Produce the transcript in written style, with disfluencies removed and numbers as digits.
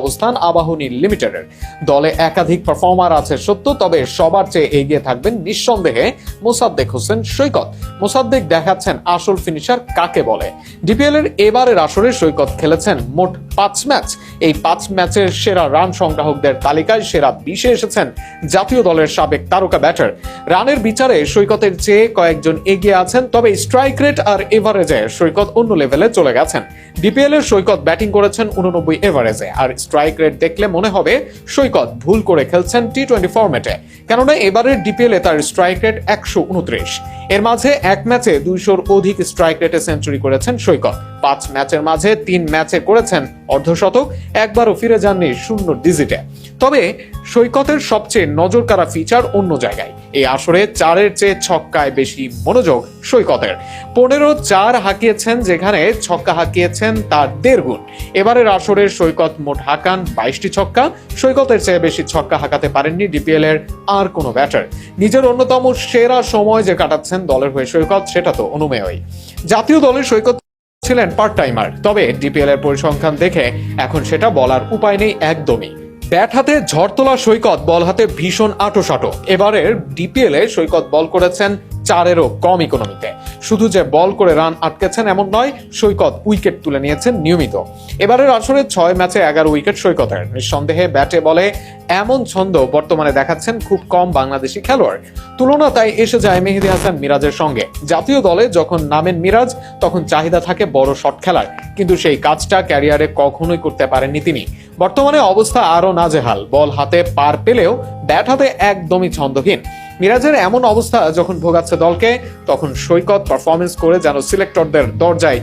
অবস্থান আবাহনী লিমিটেডের। দলে একাধিক পারফর্মার আছে সত্য, তবে সবার চেয়ে এগিয়ে থাকবেন নিঃসন্দেহে মোসাদ্দেক হোসেন সৈকত। মোসাদ্দেক দেখাচ্ছেন আসল ফিনিশার কাকে বলে। ডিপিএল এর এবারের আসরে সৈকত খেলেছেন মোট 5 ম্যাচ। এই 5 ম্যাচের সেরা রান সংগ্রাহকদের তালিকায় সেরা 20-এ এসেছেন জাতীয় দলের সাবেক তারকা ব্যাটার। রানের বিচারে সৈকতের চেয়ে কয়েকজন এগিয়ে আছেন, তবে স্ট্রাইক রেট আর এভারেজে সৈকত অন্য লেভেলে চলে গেছেন। ডিপিএল এর সৈকত ব্যাটিং করেছেন 89 এভারেজে, আর স্ট্রাইক রেট দেখলে মনে হবে সৈকত ভুল করে খেলছেন টি-20 ফরম্যাটে, কেননা এবারের ডিপিএল এ তার স্ট্রাইক রেট 129। এর মাঝে এক ম্যাচে 200-র অধিক স্ট্রাইক রেটে সেঞ্চুরি করেছেন সৈকত। 5 ম্যাচের মাঝে 3 ম্যাচে করেছেন অর্ধশতক, একবারও ফিরে যাননি শূন্য ডিজিটে। তবে সৈকতের সবচেয়ে নজরকাড়া ফিচার অন্য জায়গায়। এই আসরে 4-এর চেয়ে ছক্কায় বেশি মনোযোগ সৈকতের। 15-4 হাঁকিয়েছেন, যেখানে ছক্কা হাঁকিয়েছেন তার 1.5 গুণ। এবারের আসরে সৈকত মোট হাঁকান 22টি ছক্কা। সৈকতের চেয়ে বেশি ছক্কা হাঁকাতে পারেননি ডিপিএল এর আর কোনো ব্যাটার। নিজের অন্যতম সেরা সময় যে কাটাচ্ছেন দলের হয়ে সৈকত, সেটা তো অনুমেয়ই। জাতীয় দলের সৈকত ছিলেন পার্ট টাইমার, তবে ডিপিএল এর পরিসংখ্যান দেখে এখন সেটা বলার উপায় নেই একদমই। ব্যাট হাতে ঝড় তোলা সৈকত, বল হাতে ভীষণ আঁটোসাঁটো। এবারের ডিপিএল এ সৈকত বল করেছেন 4-এরও কম ইকোনমিতে। শুধু যে বল করে রান আটকেছেন এমন নয়, সৈকত উইকেট তুলে নিয়েছেন নিয়মিত। এবারের আসরে 6 ম্যাচে 11 উইকেট সৈকতের। নিঃসন্দেহে ব্যাটে বলে এমন ছন্দ বর্তমানে দেখাচ্ছেন খুব কম বাংলাদেশি খেলোয়াড়। তুলনা তাই এসে যায় মেহেদী হাসান মিরাজের সঙ্গে। জাতীয় দলে যখন নামেন মিরাজ, তখন চাহিদা থাকে বড় শট খেলার, কিন্তু সেই কাজটা ক্যারিয়ারে কখনোই করতে পারেননি তিনি। বর্তমানে অবস্থা আরো নাজেহাল। বল হাতে পার পেলেও ব্যাট হাতে একদমই ছন্দহীন। মিরাজের এমন অবস্থা যখন ভোগাচ্ছে দলকে, তখন সৈকত পারফরমেন্স করে যেন সিলেক্টরদের দরজায়